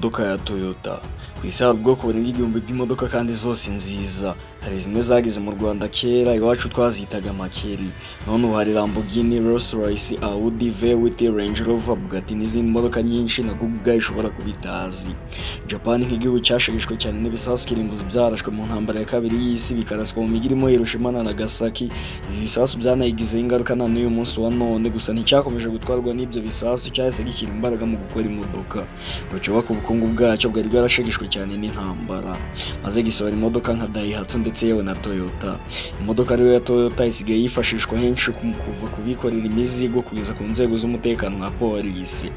imodoka ya Toyota. Ku isi hari ubwoko burenga igihumbi bw'imodoka kandi zose nziza. Hari zimwe zagize mu Rwanda kera iwacu twazitaga makeri. None ubu hari Lamborghini, Rolls Royce, Audi, V8, Range Rover, Bugatti n'izindi modoka nyinshi na Google ishobora kubitazi. Japan nk'igihugu cyashegeshwe cyane n'ibisasu kirimbuzi byarashwe mu ntambara ya kabiri y'isi bikaraswa mu mijyi irimo Hiroshima na Nagasaki. Ibi bisasu byanayigizeho ingaruka na n'uyu munsi wa none, gusa nticyakomeje gutwarwa n'ibyo bisasu cyahise gishyira imbaraga mu gukora imodoka ngo cyubake ubukungu bwacyo bwari bwarashegeshwe cyane n'intambara, maze gisohora imodoka nka Daihatsu ndetse yewe na Toyota. Imodoka rero ya Toyota isigaye yifashishwa henshi kuva kubikorera imizigo kugeza ku nzego z'umutekano nka polisi.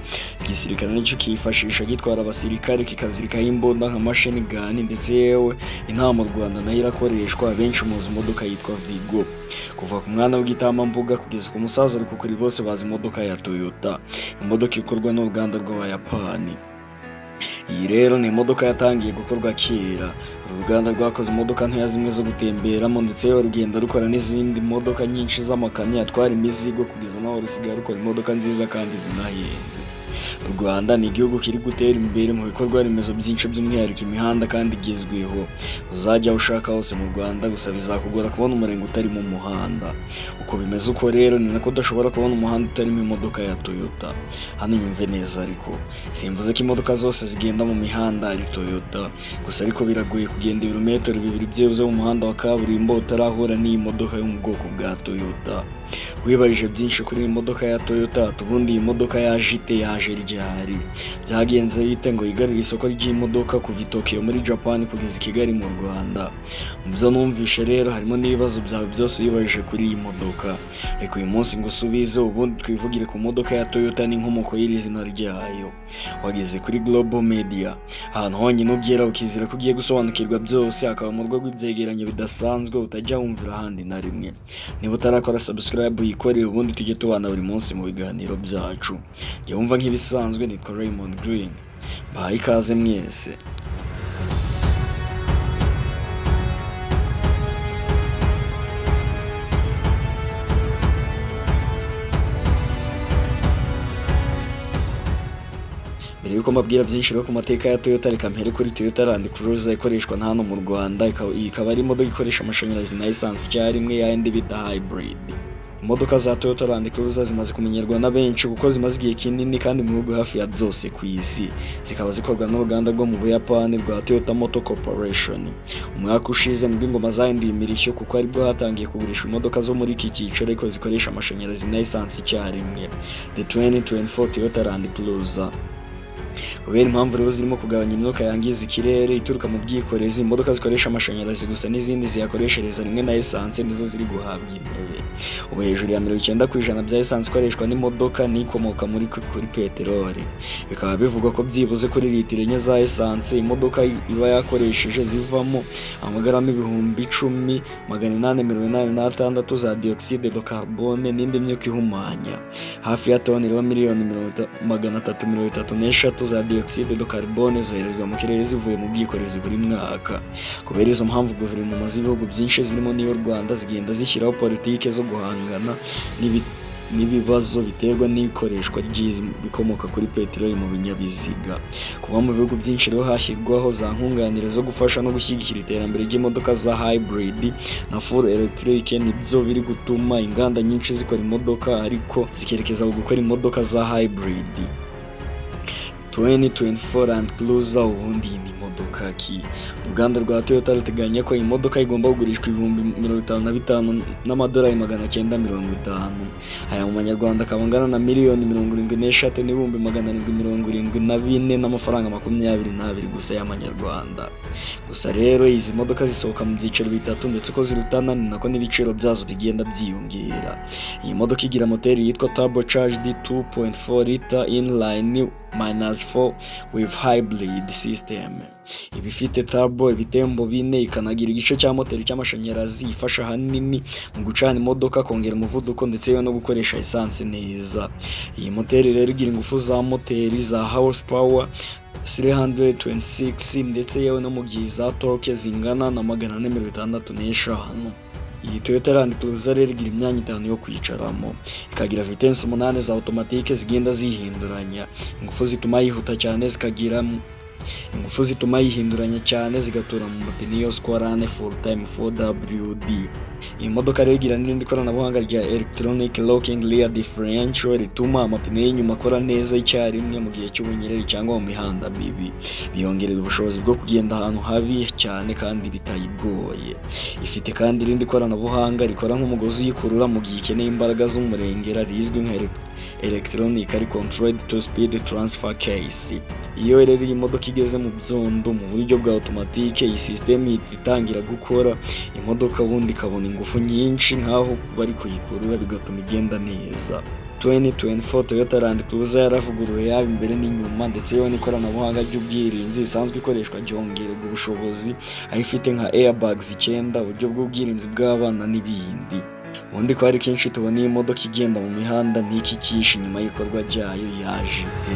Igisirikare nicyo kiyifashisha gitwara abasirikare, kikazirikaho imbunda nka machine gun, ndetse yewe inaha mu Rwanda nayo irakoreshwa. Benshi muzi imodoka yitwa Vigo. Kuva ku mwana w'igitambambuga kugeza ku musaza ariko kuri bose bazi imodoka ya Toyota. Imodoka ikorwa n'uruganda rw'Abayapani. Iyi rero ni imodoka yatangiye gukorwa kera. Uruganda rwakoze imodoka ntoya zimwe zo gutemberamo, ndetse rugenda rukora n'izindi modoka nyinshi z'amakamyo atwara imizigo kugeza naho rusigaye rukora imodoka nziza kandi zinahenze. U Rwanda ni igihugu kiri gutera imbere mu bikorwa remezo byinshi, by'umwihariko imihanda kandi igezweho. Uzajya ushaka hose mu Rwanda, gusa bizakugora kubona umurenge utarimo umuhanda. Uko bimeze uko rero ni nako udashobora kubona umuhanda utarimo imodoka ya Toyota. Hano nyumve neza, ariko simvuze ko imodoka zose zigenda mu mihanda ari Toyota, gusa ariko biragoye kugenda ibirometero 2 byibuze mu muhanda wa kaburimbo utarahura n'iyi modoka yo mu bwoko bwa Toyota. Wibarije byinshi kuri iyi modoka ya Toyota. Ubundi iyi modoka yaje ryari? Byagenze bite ngo yigarurire isoko ry'imodoka kuva i Tokyo muri Japan kugeza i Kigali mu Rwanda? Mu byo numvishe rero harimo n'ibibazo byawe byose wibarije kuri iyi modoka. Reka uyu munsi ngusubize, ubundi twivugire ku modoka ya Toyota n'inkomoko y'iri zina ryayo. Wageze kuri Global Media, ahantu honyine ugera ukizera ko ugiye gusobanukirwa byose, akaba mu rwego rw'ibyegeranyo bidasanzwe utajya wumvira ahandi na rimwe. Niba utarakora subscribe uyikore, ubundi tujye tubana buri munsi mu biganiro byacu. Jya wumva nk'ibisanzwe, nitwa Raymond Green. Bahaye ikaze mwese. Mbere yuko mbabwira byinshi ku mateka ya Toyota, reka mpere kuri Toyota Land Cruiser ikoreshwa hano mu Rwanda. Ikaba ari imodoka ikoresha amashanyarazi na essence icyarimwe, yandi bita hybrid. Imodoka za Toyota Land Cruiser zimaze kumenyerwa na benshi kuko zimaze igihe kinini kandi mu bihugu hafi ya byose ku isi. Zikaba zikorwa n'uruganda rwo mu Buyapani rwa Toyota Motor Corporation. Umwaka ushize nibwo ingoma zahinduye imirishyo kuko aribwo hatangiye kugurisha imodoka zo muri iki cyiciro ariko zikoresha amashanyarazi na essence icyarimwe, the 2024 Toyota Land Cruiser. Kubera impamvu rero zirimo kugabanya imyuka yangiza ikirere ituruka mu bwikorezi, imodoka zikoresha amashanyarazi gusa n'izindi ziyakoreshereza rimwe na essence nizo ziri guhabwa intebe. Ubu hejuru ya 90% bya essence ikoreshwa n'imodoka n'ikomoka kuri peteroli. Bikaba bivugwa ko byibuze kuri litiro enye za essence imodoka iba yakoresheje zivamo amagarama 10,886 za dioxide de carbone n'indi myuka ihumanya, hafi ya toni miliyoni 333 za dioxide de carbone zoherezwa mu kirere zivuye mu bwikorezi buri mwaka. Kubera izo mpamvu guverinoma z'ibihugu byinshi zirimo n'iyo Rwanda zigenda zishyiraho politike zo guhangana n'ibibazo biterwa n'ikoreshwa ry'ibikomoka kuri peteroli mu binyabiziga. Kuba mu bihugu byinshi rero hashyirwaho za nkunganire zo gufasha no gushyigikira iterambere ry'imodoka za hybrid na full electric, nibyo biri gutuma inganda nyinshi zikora imodoka ariko zikerekeza mu gukora imodoka za hybrid. 2024 Land Cruiser ubundi ni imodoka ki? Uruganda rwa Toyota ruteganya ko imodoka igomba kugurishwa $55,950. Aya mu manyarwanda akaba angana na $1,73,774 n'amafaranga 22 gusa y'amanyarwanda. Gusa rero izi modoka zisohoka mu byiciro bitatu, ndetse ko zirutana ni nako n'ibiciro byazo bigenda byiyongera. Iyi modoka igira moteri yitwa turbocharged 2.4 liter inline -4 with hybrid system. Iba ifite turbo, ibitembo bine, ikanagira igice cya moteri cy'amashanyarazi ifasha hanini mu gucana imodoka, kongera umuvuduko ndetse no gukoresha essence neza. Iyi moteri rero igira ingufu za moteri za horsepower 326 ndetse yewe no mu gihe za torque zingana na 465. Iyi Toyota Land Cruiser rero igira imyanya 5 yo kwicaramo, ikagira vitesse 8 za automatique zigenda zihinduranya, ingufu zituma yihuta cyane, zikagira ingufu zituma yihinduranya cyane zigatura mu mapine yo Squarane Full Time 4WD. Iyi modoka rero igira n'irindi koranabuhanga rya Electronic Locking Rear Differential rituma amapine y'inyuma akora neza icyarimwe mu gihe cy'ubunyereri cyangwa mu mihanda mibi, biyongerera ubushobozi bwo kugenda ahantu habi cyane kandi bitayigoye. Ifite kandi irindi koranabuhanga rikora nk'umugozi uyikurura mu gihe ikeneye imbaraga z'umurengera rizwi nka Electronically Controlled Two Speed Transfer Case. Iyo rero iyi modoka igeze mu byondo mu buryo bwa automatique, iyi system itangira gukora imodoka bundi ikabona ingufu nyinshi nkaho bari kuyikurura bigatuma igenda neza. 2024 Toyota Land Cruiser yaravuguruwe yaba imbere n'inyuma, ndetse yo n'ikoranabuhanga ry'ubwirinzi isanzwe ikoreshwa ryongererwa ubushobozi, aho ifite nka airbags 9, uburyo bw'ubwirinzi bw'abana n'ibindi. Ubundi ko hari kenshi tubona iyi modoka igenda mu mihanda n'iki kishi nyuma y'ikorwa ryayo yaje ite.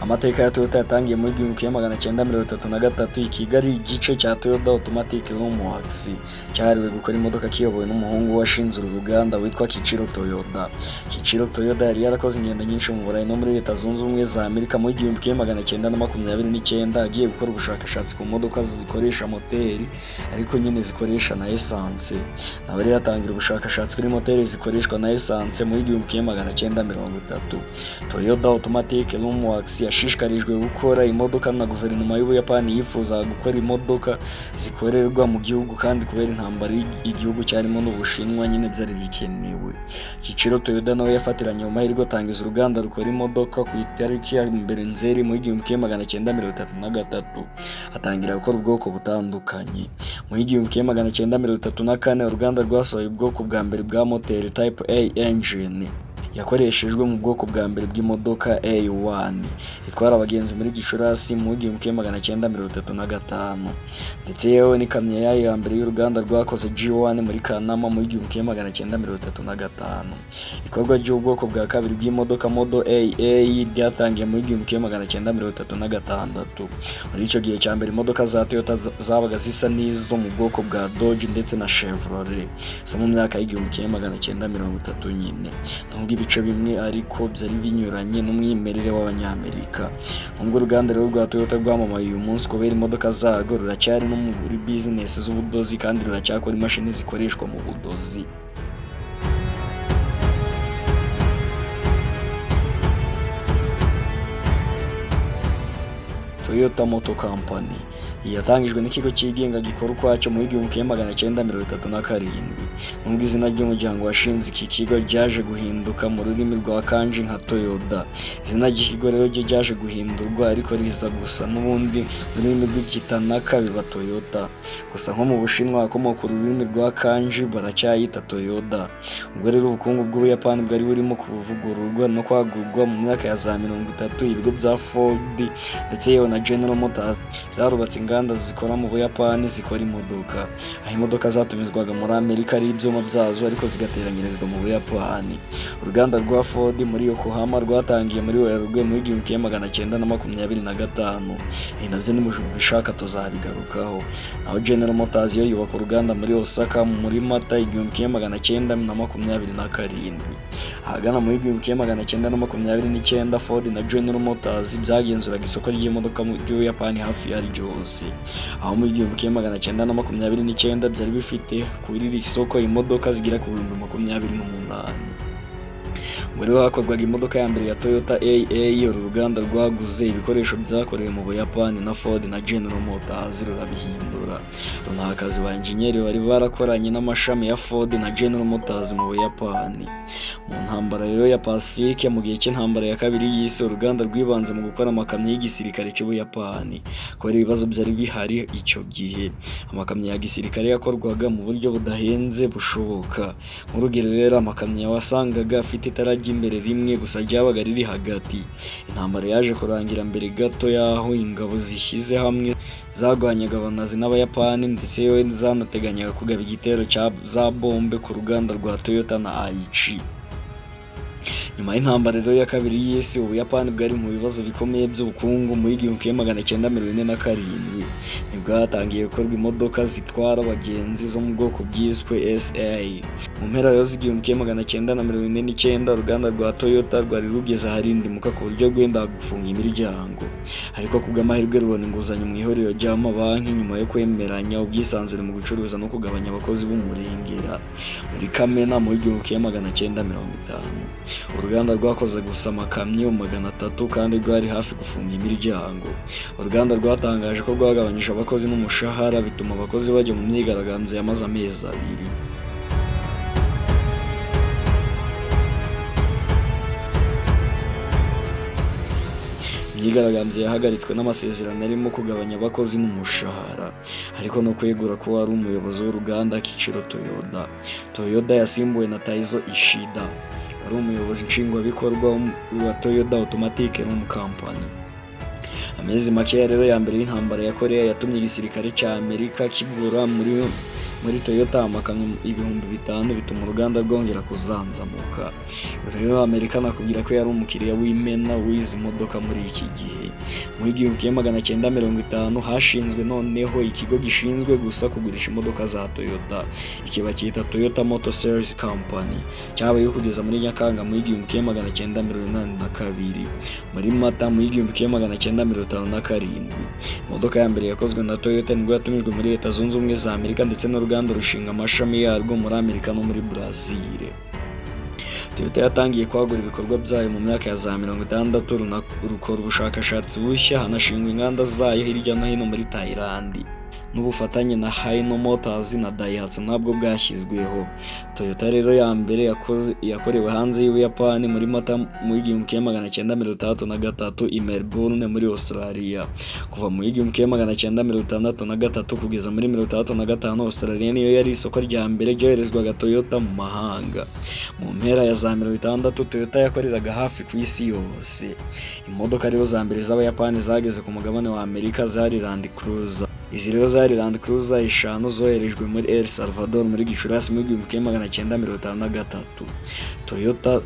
Amateka ya Toyota yatangiye muri 1933 i Kigali. Igice cya Toyota Automatic Loomworks cyahariwe gukora imodoka kiyobowe n'umuhungu washinze uru ruganda witwa Kichiro Toyoda. Kichiro Toyoda yari yarakoze ingendo nyinshi mu Burayi no muri Leta Zunze Ubumwe za Amerika. Mu 1929 agiye gukora ubushakashatsi ku modoka zikoresha moteri ariko nyine zikoresha na essence. Nawe rero yatangira ubushakashatsi kuri moteri zikoreshwa na essence muri 1930. Toyota Automatic Loomworks yashishikarijwe gukora imodoka na guverinoma y'Ubuyapani yifuza gukora imodoka zikorerwa mu gihugu, kandi kubera intambara igihugu cyarimo n'Ubushinwa nyine byari bikenewe. Kichiro Toyoda nawe yafatiranye mu mahirwe atangiza uruganda rukora imodoka ku itariki ya mbere Nzeri mu 1933. Atangira gukora ubwoko butandukanye. Mu 1934 uruganda rwasohoye ubwoko bwa mbere bwa moteri Type A engine yakoreshejwe mu bwoko bwa mbere bw'imodoka A1 itwara abagenzi muri Gicurasi mu 1935, ndetse yewe n'ikamyo yayo ya mbere y'uruganda rwakoze G1 muri Kanama mu 1935. Ikorwa ry'ubwoko bwa kabiri bw'imodoka Model AA ryatangiye mu 1936. Muri icyo gihe cya mbere imodoka za Toyota zabaga zisa n'izo mu bwoko bwa Dodge ndetse na Chevrolet zo mu myaka y'1930 nyine, nubwo ibice bimwe ariko byari binyuranye n'umwimerere w'Abanyamerika. Nubwo uruganda rwa Toyota rwamamaye uyu munsi kubera imodoka zarwo, ruracyari no muri business z'ubudozi kandi ruracyakora imashini zikoreshwa mu budozi. Toyota Motor Company yatangijwe n'ikigo cyigenga gikora ukwacyo mu 1937. Nubwo izina ry'umuryango washinze iki kigo ryaje guhinduka mu rurimi rwa Kanji nka Toyoda, izina ry'ikigo rero ryaje guhindurwa ariko riza gusa n'ubundi ururimi rw'Ikitanaka biba Toyota. Gusa nko mu Bushinwa hakomoka ururimi rwa Kanji baracyayita Toyoda. Ubwo rero ubukungu bw'Ubuyapani bwari burimo kuvugururwa no kwagurwa mu myaka ya za 30, ibigo bya Ford ndetse yewe na General Motors byarubatse inganda zikora mu Buyapani zikora imodoka, aho imodoka zatumizwaga muri Amerika ari ibyuma byazo ariko zigateranyirizwa mu Buyapani. Uruganda rwa Ford muri Yokohama rwatangiye muri Werurwe mu 1925. Nabyo nimubishaka tuzabigarukaho. Naho General Motors yo yubaka uruganda muri Osaka muri Mata 1927. Ahagana mu 1929 Ford na General Motors byagenzuraga isoko ry'imodoka mu Buyapani hafi ya ryose, aho mu 1929 byari bifite kuri iri soko imodoka zigira ku 28,000. Muri hakorwaga imodoka ya mbere ya Toyota AA. Uru ruganda rwaguze ibikoresho byakorewe mu Buyapani na Ford na General Motors rurabihindura, runaha akazi ba engineer bari barakoranye n'amashami ya Ford na General Motors mu Buyapani. Mu ntambara rero ya Pacifique mu gihe cy'intambara ya kabiri y'isi, uruganda rwibanze mu gukora amakamyo y'igisirikare cy'Ubuyapani kubera ibibazo byari bihari icyo gihe. Amakamyo ya gisirikare yakorwaga mu buryo budahenze bushoboka. Nk'urugero rero amakamyo wasangaga afite itara ry'imbere rimwe gusa ryabaga riri hagati. Intambara yaje kurangira mbere gato yaho ingabo zishyize hamwe zagwanyaga Abanazi n'Abayapani, ndetse yewe zanateganyaga kugaba igitero za bombe ku ruganda rwa Toyota na Aichi. Nyuma y'intambara rero ya kabiri y'isi, Ubuyapani bwari mu bibazo bikomeye by'ubukungu. Muri 1947 nibwo hatangiye gukorwa imodoka zitwara abagenzi zo mu bwoko bwiswe SA. Mu mpera rero z'1949 uruganda rwa Toyota rwari rugeze aharindimuka ku buryo rwenda gufunga imiryango, ariko kubw'amahirwe rubona inguzanyo mu ihuriro ry'amabanki nyuma yo kwemeranya ubwisanzure mu gucuruza no kugabanya abakozi b'umurengera. Muri Kamena mu 1950 uruganda rwakoze gusa amakamyo 300 kandi rwari hafi gufunga imiryango. Uruganda rwatangaje ko rwagabanyije abakozi n'umushahara, bituma abakozi bajya mu myigaragambyo yamaze amezi 2. Imyigaragambyo yahagaritswe n'amasezerano arimo kugabanya abakozi n'umushahara, ariko no kwegura ko wari umuyobozi w'uruganda Kiichiro Toyoda. Toyoda yasimbuwe na Taizo Ishida, wari umuyobozi nshingwabikorwa wa Toyota Automatic Company. Amezi make rero ya mbere y'intambara ya Korea yatumye igisirikare cya Amerika kigura muri Toyota amakamyo 5,000, bituma uruganda rwongera kuzanzamuka. Rero Amerika nakubwira ko yari umukiriya w'imena w'izi modoka muri iki gihe. Mu 1950 hashinzwe noneho ikigo gishinzwe gusa kugurisha imodoka za Toyota, ikiba cyita Toyota Motor Sales Company. Cyabayeho kugeza muri Nyakanga mu 1982. Muri Mata mu 1957 imodoka ya mbere yakozwe na Toyota nibwo yatumijwe muri Leta Zunze Ubumwe za Amerika, ndetse n'uruganda rushinga amashami yarwo muri Amerika no muri Brazil. Toyota yatangiye kwagura ibikorwa byayo mu myaka ya za 60, rukora ubushakashatsi bushya, hanashingwa inganda zayo hirya no hino muri Thailand. N'ubufatanye na Hino Motors na Daihatsu nabwo bwashyizweho. Toyota rero ya mbere yakorewe hanze y'Ubuyapani muri Mata mu 1963 i Melbourne muri Australia. Kuva mu 1963 kugeza muri 1965 Australia niyo yari isoko rya mbere ryoherezwaga Toyota mu mahanga. Mu mpera ya za 60 Toyota yakoreraga hafi ku isi yose. Imodoka rero za mbere z'Abayapani zageze ku mugabane wa Amerika zari Land Cruiser. Izi rero zari Land Cruiser 5 zoherejwe muri El Salvador muri Gicurasi mu 1953. Toyota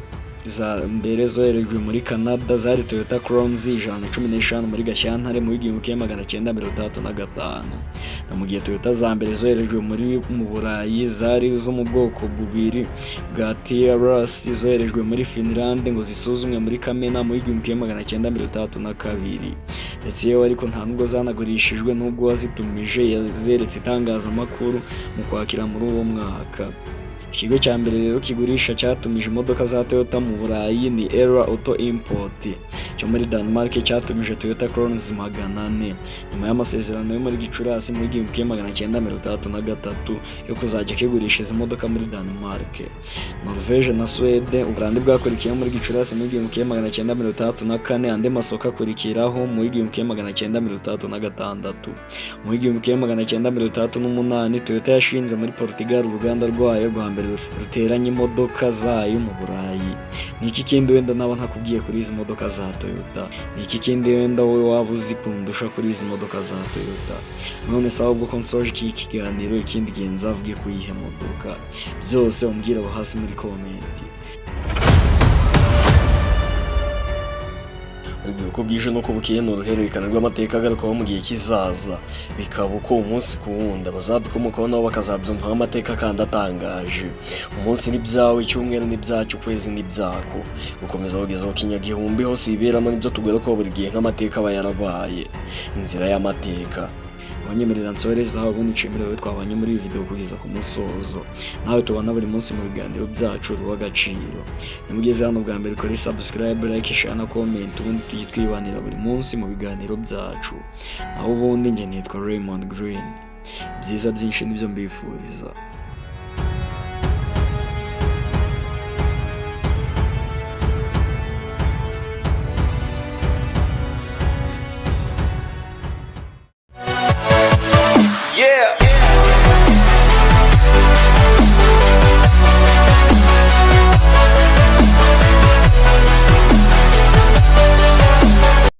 za mbere zoherejwe muri Canada zari Toyota Crowns 115 muri Gashyantare mu 1935. Na mu gihe Toyota za mbere zoherejwe mu Burayi zari zo mu bwoko bubiri bwa TRS zoherejwe muri Finland ngo zisuzumwe muri Kamena mu 1932. Ndetse yewe ariko nta nubwo zanagurishijwe nubwo wazitumije yazeretse itangazamakuru mu kwakira muri uwo mwaka. Ikigo cya mbere rero kigurisha cyatumije imodoka za Toyota mu Burayi ni Era Auto Import cyo muri Denmark, cyatumije Toyota Crowns 400 nyuma y'amasezerano yo muri Gicurasi mu 1933 yo kuzajya kigurisha izi modoka muri Denmark. Norvège na Sweden Ubuholandi bwakurikiye muri Gicurasi mu 1934, andi masoko akurikiraho mu 1936. Mu 1938 Toyota yashinze muri Portugal uruganda rwayo rwa mbere ruteranya imodoka zayo mu Burayi. Niki kindi wenda nabo ntakubwiye kuri izi modoka za Toyota? Niki kindi wenda wowe waba uzi kundusha kuri izi modoka za Toyota? None sawa ubwo konsoje iki kiganiro, ikindi gihe nzavuge ku yihe modoka, byose umbwira hasi muri comment. Uko bwije no kubukeye n'uruhererekane rw'amateka agarukaho mu gihe kizaza, bikaba uko umunsi ku wundi abazadukomokaho nabo bakazabyumvaho amateka kandi atangaje. Umunsi ni byawe, icyumweru ni byacu, ukwezi ni byako, gukomeza kugeza ku kinyagihumbi hose biberamo nibyo tugarukaho buri gihe nk'amateka aba yarabaye. Inzira y'amateka wanyemerera nsorezaho ubundi nshimira twabanye muri iyi video kugeza ku musozo. Nawe tubana buri munsi mu biganiro byacu ruw'agaciro. Nimugeze hano bwa mbere kuri subscribe, like, share na comment, ubundi tujye twibanira buri munsi mu biganiro byacu. Naho ubundi njye nitwa Raymond Green. Byiza byinshi nibyo mbifuriza.